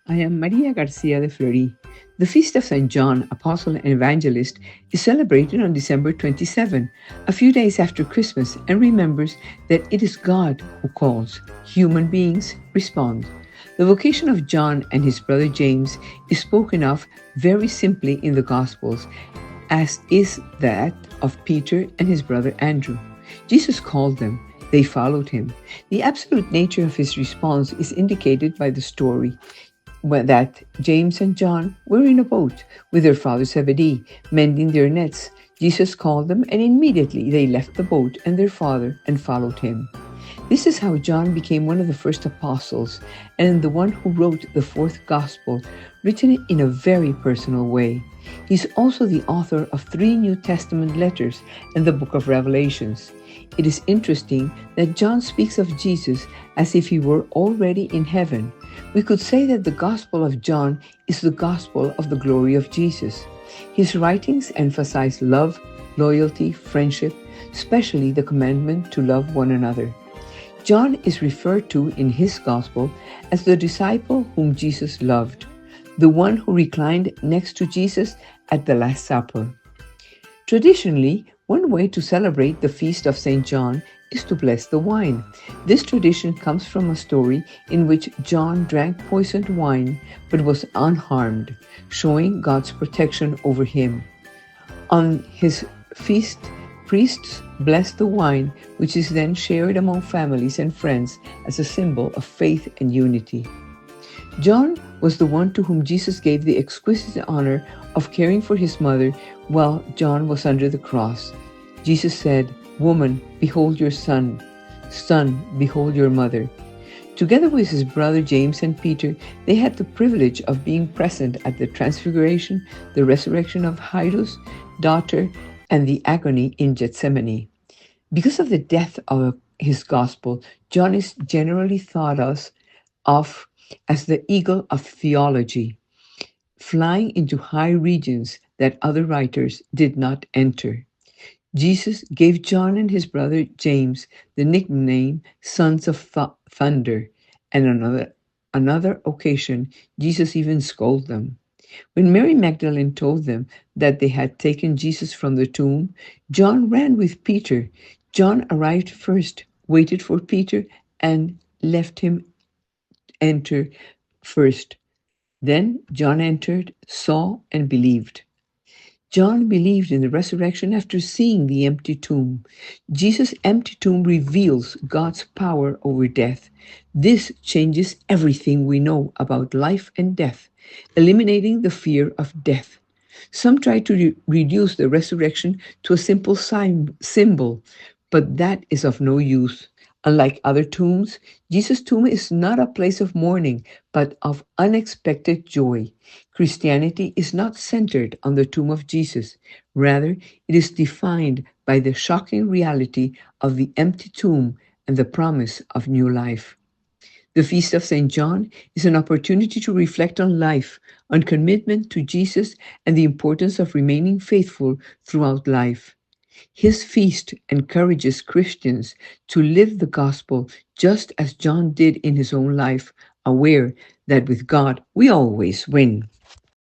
I am Maria Garcia de Fleury. The feast of St. John, Apostle and Evangelist, is celebrated on December 27, a few days after Christmas, and remembers that it is God who calls, human beings respond. The vocation of John and his brother James is spoken of very simply in the Gospels, as is that of Peter and his brother Andrew. Jesus called them. They followed him. The absolute nature of his response is indicated by the story that James and John were in a boat with their father Zebedee, mending their nets. Jesus called them, and immediately they left the boat and their father and followed him. This is how John became one of the first apostles and the one who wrote the fourth gospel, written in a very personal way. He's also the author of 3 New Testament letters and the book of Revelations. It is interesting that John speaks of Jesus as if he were already in heaven. We could say that the Gospel of John is the gospel of the glory of Jesus. His writings emphasize love, loyalty, friendship, especially the commandment to love one another. John is referred to in his gospel as the disciple whom Jesus loved, the one who reclined next to Jesus at the Last Supper. Traditionally, one way to celebrate the feast of St. John is to bless the wine. This tradition comes from a story in which John drank poisoned wine but was unharmed, showing God's protection over him. On his feast, priests bless the wine, which is then shared among families and friends as a symbol of faith and unity. John was the one to whom Jesus gave the exquisite honor of caring for his mother while John was under the cross. Jesus said, "Woman, behold your son. Son, behold your mother." Together with his brother James and Peter, they had the privilege of being present at the transfiguration, the resurrection of Jairus' daughter, and the agony in Gethsemane. Because of the death of his gospel, John is generally thought of as the eagle of theology, flying into high regions that other writers did not enter. Jesus gave John and his brother James the nickname Sons of Thunder, and on another occasion, Jesus even scolded them. When Mary Magdalene told them that they had taken Jesus from the tomb, John ran with Peter. John arrived first, waited for Peter, and left him enter first. Then John entered, saw, and believed. John believed in the resurrection after seeing the empty tomb. Jesus' empty tomb reveals God's power over death. This changes everything we know about life and death, eliminating the fear of death. Some try to reduce the resurrection to a simple symbol, but that is of no use. Unlike other tombs, Jesus' tomb is not a place of mourning, but of unexpected joy. Christianity is not centered on the tomb of Jesus. Rather, it is defined by the shocking reality of the empty tomb and the promise of new life. The Feast of St. John is an opportunity to reflect on life, on commitment to Jesus, and the importance of remaining faithful throughout life. His feast encourages Christians to live the gospel just as John did in his own life, aware that with God we always win.